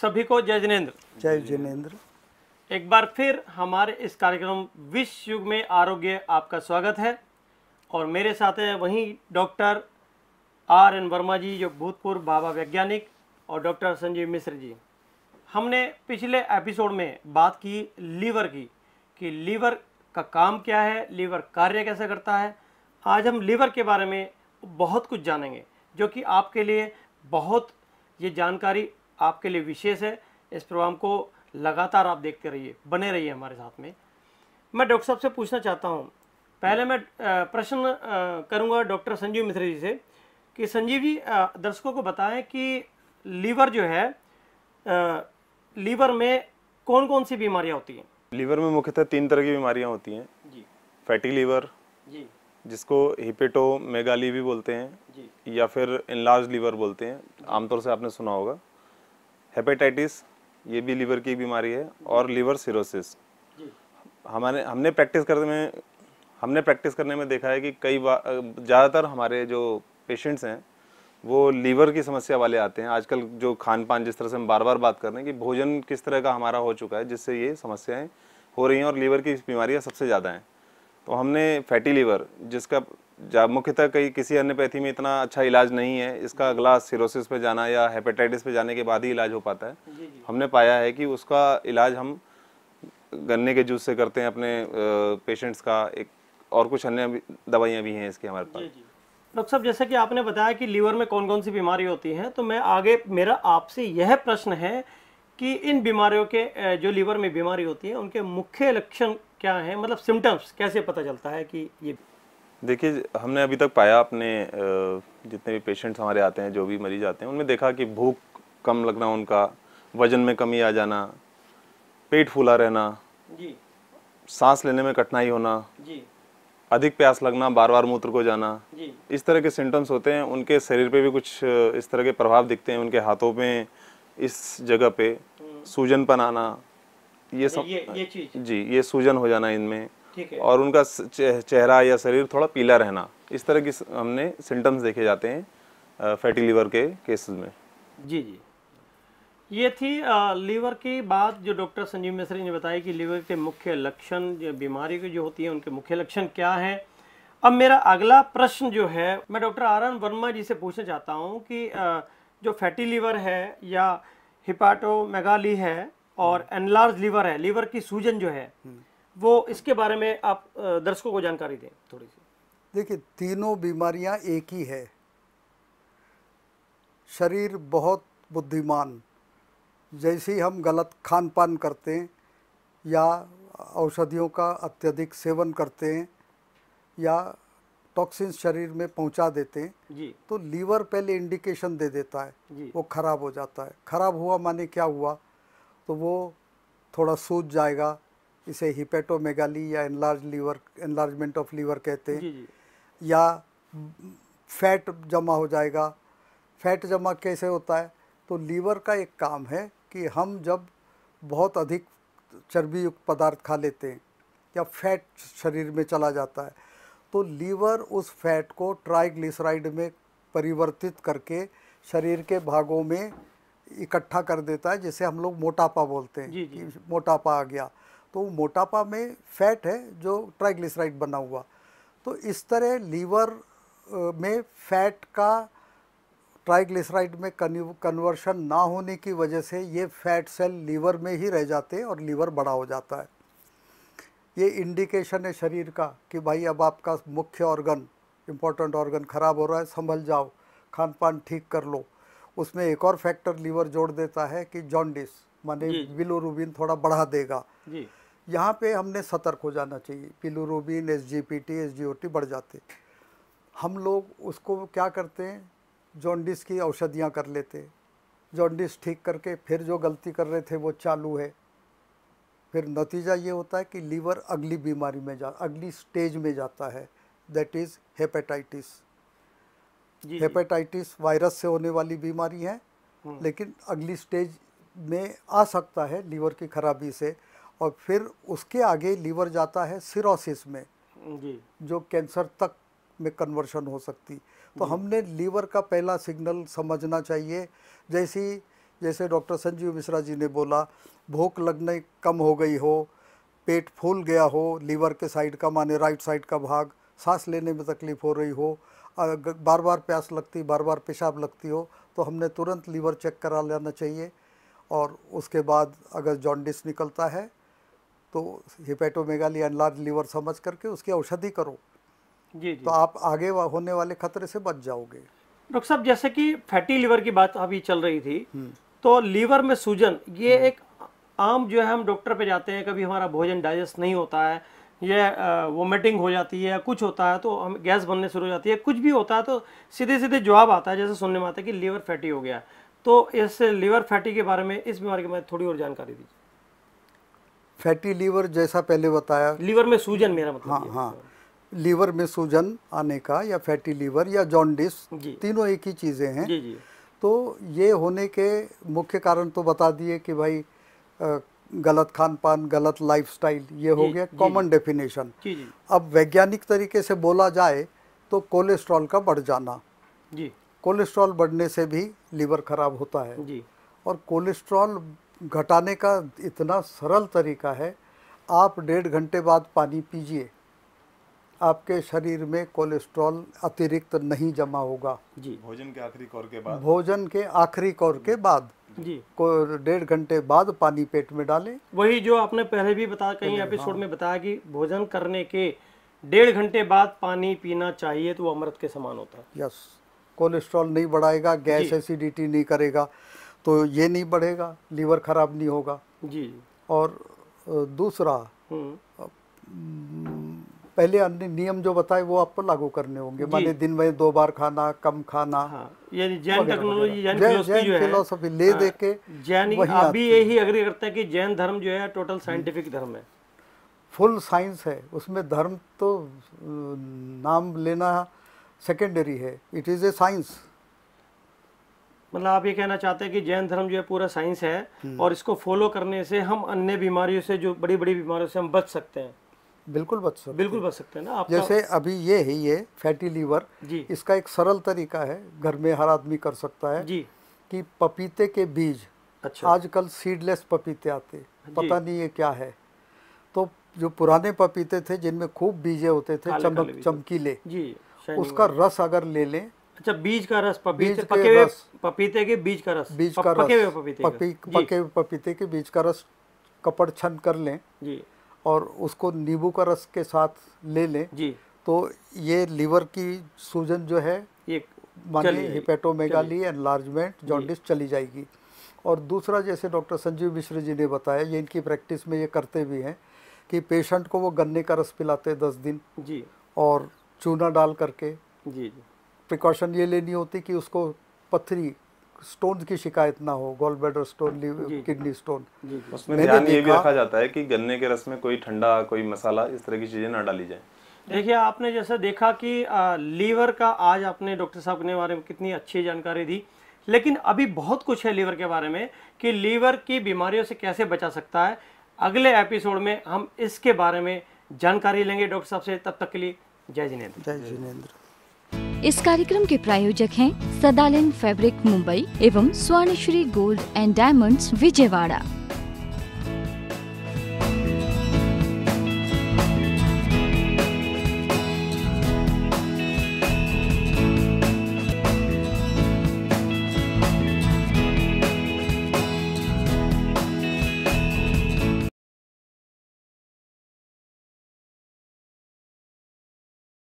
सभी को जय जिनेंद्र। जय जिनेंद्र। एक बार फिर हमारे इस कार्यक्रम विश्व युग में आरोग्य आपका स्वागत है और मेरे साथ हैं वहीं डॉक्टर RN वर्मा जी जो भूतपूर्व बाबा वैज्ञानिक और डॉक्टर संजीव मिश्र जी। हमने पिछले एपिसोड में बात की लीवर की कि लीवर का काम क्या है, लीवर कार्य कैसे करता है। आज हम लीवर के बारे में बहुत कुछ जानेंगे जो कि आपके लिए बहुत ये जानकारी आपके लिए विशेष है। इस प्रोग्राम को लगातार आप देखते रहिए, बने रहिए हमारे साथ में। मैं डॉक्टर साहब से पूछना चाहता हूँ, पहले मैं प्रश्न करूँगा डॉक्टर संजीव मिश्र जी से कि संजीव जी दर्शकों को बताएं कि लीवर जो है लीवर में कौन कौन सी बीमारियाँ होती हैं। लीवर में मुख्यतः 3 तरह की बीमारियाँ होती हैं जी फैटी लीवर जी जिसको हिपेटोमेगाली भी बोलते हैं जी या फिर इनलार्ज लीवर बोलते हैं, आमतौर से आपने सुना होगा। हेपेटाइटिस ये भी लीवर की एक बीमारी है और लीवर सिरोसिस। जी हमने प्रैक्टिस करने में देखा है कि कई बार ज़्यादातर हमारे जो पेशेंट्स हैं वो लीवर की समस्या वाले आते हैं। आजकल जो खान पान जिस तरह से हम बार बार बात कर रहे हैं कि भोजन किस तरह का हमारा हो चुका है जिससे ये समस्याएं हो रही हैं और लीवर की बीमारियां सबसे ज़्यादा हैं। तो हमने फैटी लीवर जिसका मुख्यतः किसी एलोपैथी में इतना अच्छा इलाज नहीं है, इसका अगला सिरोसिस पे जाना या हेपेटाइटिस पे जाने के बाद ही इलाज हो पाता है। हमने पाया है कि उसका इलाज हम गन्ने के जूस से करते हैं अपने पेशेंट्स का, एक और कुछ अन्य दवाइयाँ भी हैं इसकी हमारे पास। डॉक्टर साहब जैसे कि आपने बताया कि लीवर में कौन कौन सी बीमारी होती हैं, तो मैं आगे मेरा आपसे यह प्रश्न है कि इन बीमारियों के जो लीवर में बीमारी होती है उनके मुख्य लक्षण क्या हैं, मतलब सिम्टम्स कैसे पता चलता है कि ये। देखिए, हमने अभी तक पाया अपने जितने भी पेशेंट्स हमारे आते हैं, जो भी मरीज आते हैं, उनमें देखा कि भूख कम लगना, उनका वजन में कमी आ जाना, पेट फूला रहना जी, सांस लेने में कठिनाई होना जी, अधिक प्यास लगना, बार बार मूत्र को जाना, जी, इस तरह के सिम्टम्स होते हैं। उनके शरीर पे भी कुछ इस तरह के प्रभाव दिखते हैं। उनके हाथों में इस जगह पे सूजनपन आना, ये सब ये चीज जी, ये सूजन हो जाना इनमें, ठीक है। और उनका चेहरा या शरीर थोड़ा पीला रहना, इस तरह की हमने सिम्टम्स देखे जाते हैं फैटी लीवर के केसेस में। जी जी, ये थी लीवर की बात जो डॉक्टर संजीव मिश्र ने बताया कि लीवर के मुख्य लक्षण, जो बीमारी की जो होती है उनके मुख्य लक्षण क्या हैं। अब मेरा अगला प्रश्न जो है मैं डॉक्टर RN वर्मा जी से पूछना चाहता हूँ कि जो फैटी लीवर है या हिपाटोमेगाली है और एनलार्ज लीवर है, लीवर की सूजन जो है, वो इसके बारे में आप दर्शकों को जानकारी दें थोड़ी सी। देखिए, तीनों बीमारियां एक ही है। शरीर बहुत बुद्धिमान, जैसे ही हम गलत खान पान करते हैं या औषधियों का अत्यधिक सेवन करते हैं या टॉक्सिन्स शरीर में पहुंचा देते हैं, जी तो लीवर पहले इंडिकेशन दे देता है, जी, वो खराब हो जाता है। खराब हुआ माने क्या हुआ, तो वो थोड़ा सूज जाएगा, इसे हिपेटोमेगाली या एनलार्जमेंट ऑफ लीवर कहते हैं। जी जी, या फैट जमा हो जाएगा। फैट जमा कैसे होता है, तो लीवर का एक काम है कि हम जब बहुत अधिक चर्बी युक्त पदार्थ खा लेते हैं या फैट शरीर में चला जाता है, तो लीवर उस फैट को ट्राइग्लिसराइड में परिवर्तित करके शरीर के भागों में इकट्ठा कर देता है, जिसे हम लोग मोटापा बोलते हैं। जी, जी। कि मोटापा आ गया, तो मोटापा में फैट है जो ट्राइग्लिसराइड बना हुआ। तो इस तरह लीवर में फैट का ट्राइग्लिसराइड में कन्वर्शन ना होने की वजह से ये फैट सेल लीवर में ही रह जाते हैं और लीवर बड़ा हो जाता है। ये इंडिकेशन है शरीर का कि भाई अब आपका मुख्य ऑर्गन, इम्पोर्टेंट ऑर्गन खराब हो रहा है, संभल जाओ, खान पान ठीक कर लो। उसमें एक और फैक्टर लीवर जोड़ देता है कि जॉन्डिस, माने बिलिरुबिन थोड़ा बढ़ा देगा। जी, यहाँ पे हमने सतर्क हो जाना चाहिए। बिलिरुबिन, SGPT, SGOT बढ़ जाते, हम लोग उसको क्या करते हैं, जॉन्डिस की औषधियाँ कर लेते, जॉन्डिस ठीक करके फिर जो गलती कर रहे थे वो चालू है। फिर नतीजा ये होता है कि लीवर अगली बीमारी में अगली स्टेज में जाता है, दैट इज़ हेपेटाइटिस। जी, हेपेटाइटिस वायरस से होने वाली बीमारी है, लेकिन अगली स्टेज में आ सकता है लीवर की खराबी से, और फिर उसके आगे लीवर जाता है सिरोसिस में, जी, जो कैंसर तक में कन्वर्शन हो सकती। तो हमने लीवर का पहला सिग्नल समझना चाहिए। जैसे जैसे डॉक्टर संजीव मिश्रा जी ने बोला, भूख लगने कम हो गई हो, पेट फूल गया हो, लीवर के साइड का माने राइट साइड का भाग, सांस लेने में तकलीफ हो रही हो, बार बार प्यास लगती, बार बार पेशाब लगती हो, तो हमने तुरंत लीवर चेक करा लेना चाहिए। और उसके बाद अगर जॉन्डिस निकलता है तो हिपेटोमेगाली एनलार्ज लीवर समझ करके उसकी औषधि करो, जी तो आप आगे होने वाले खतरे से बच जाओगे। डॉक्टर साहब, जैसे कि फैटी लीवर की बात अभी चल रही थी, तो लीवर में सूजन ये एक आम जो है, हम डॉक्टर पे जाते हैं, कभी हमारा भोजन डाइजेस्ट नहीं होता है, या वोमिटिंग हो जाती है, कुछ होता है तो हम गैस बनने शुरू हो जाती है, कुछ भी होता है तो सीधे सीधे जवाब आता है, जैसे सुनने में आता है कि लीवर फैटी हो गया। तो इस लीवर फैटी के बारे में, इस बीमारी के बारे में थोड़ी और जानकारी दीजिए। फैटी लीवर जैसा पहले बताया, लीवर में सूजन, मेरा मतलब हाँ हाँ, लीवर में सूजन आने का या फैटी लीवर या जॉन्डिस, तीनों एक ही चीज़ें हैं। जी जी। तो ये होने के मुख्य कारण तो बता दिए कि भाई गलत खान पान, गलत लाइफस्टाइल, ये हो गया कॉमन डेफिनेशन। अब वैज्ञानिक तरीके से बोला जाए तो कोलेस्ट्रॉल का बढ़ जाना, जी, कोलेस्ट्रॉल बढ़ने से भी लीवर खराब होता है जी। और कोलेस्ट्रॉल घटाने का इतना सरल तरीका है, आप 1.5 घंटे बाद पानी पीजिए, आपके शरीर में कोलेस्ट्रॉल अतिरिक्त नहीं जमा होगा। जी, भोजन के आखिरी कौर के बाद, भोजन के आखिरी कौर के बाद जी, को 1.5 घंटे बाद पानी पेट में डालें। वही जो आपने पहले भी बताया, कहीं एपिसोड में बताया कि भोजन करने के 1.5 घंटे बाद पानी पीना चाहिए, तो वो अमृत के समान होता है। यस, कोलेस्ट्रॉल नहीं बढ़ाएगा, गैस एसिडिटी नहीं करेगा, तो ये नहीं बढ़ेगा, लीवर खराब नहीं होगा। जी। और दूसरा, पहले अन्य नियम जो बताए वो आपको लागू करने होंगे, माने दिन में 2 बार खाना, कम खाना। हाँ, ये जैन टेक्नोलॉजी, जैन फिलोसफी ले दे के जैन अभी यही एग्री करते हैं कि जैन धर्म जो है टोटल साइंटिफिक धर्म है, फुल साइंस है, उसमें धर्म तो नाम लेना सेकेंडरी है, इट इज़ ए साइंस। मतलब आप ये कहना चाहते हैं कि जैन धर्म जो है पूरा साइंस है, और इसको फॉलो करने से हम अन्य बीमारियों से, जो बड़ी बड़ी बीमारियों से हम बच सकते हैं। बिल्कुल बच सकते हैं, बिल्कुल बच सकते हैं ना। आपका जैसे अभी ये है, ये फैटी लीवर, इसका एक सरल तरीका है, घर में हर आदमी कर सकता है जी, कि पपीते के बीज, अच्छा, आजकल सीडलेस पपीते आते, पता नहीं ये क्या है, तो जो पुराने पपीते थे जिनमें खूब बीजे होते थे, चमकीले, जी, उसका रस अगर ले लें, अच्छा, बीज का रस, पपीते के बीज का रस, पके हुए पपीते के बीज का रस कपड़ छन कर लें जी, और उसको नींबू का रस के साथ ले लें जी, तो ये लीवर की सूजन जो है, ये मानिए हिपेटोमेगाली, एनलार्जमेंट, जॉन्डिस चली जाएगी। और दूसरा, जैसे डॉक्टर संजीव मिश्र जी ने बताया, ये इनकी प्रैक्टिस में ये करते भी हैं कि पेशेंट को वो गन्ने का रस पिलाते 10 दिन जी, और चूना डाल करके। जी, प्रिकॉशन ये लेनी होती कि उसको पथरी, स्टोन की शिकायत ना हो, gall bladder stone, kidney stone. उसमें ध्यान ये भी रखा जाता है कि गन्ने के रस में कोई ठंडा, कोई मसाला, इस तरह की चीजें ना डाली जाए। देखिए, आपने जैसा देखा कि लीवर का आज आपने डॉक्टर साहब ने बारे में कितनी अच्छी जानकारी दी, लेकिन अभी बहुत कुछ है लीवर के बारे में कि लीवर की बीमारियों से कैसे बचा सकता है। अगले एपिसोड में हम इसके बारे में जानकारी लेंगे डॉक्टर साहब से। तब तक के लिए जय जिनेंद्र। जय जिनेंद्र। इस कार्यक्रम के प्रायोजक हैं सदालन फैब्रिक मुंबई एवं Swarnashree gold and diamonds Vijayawada.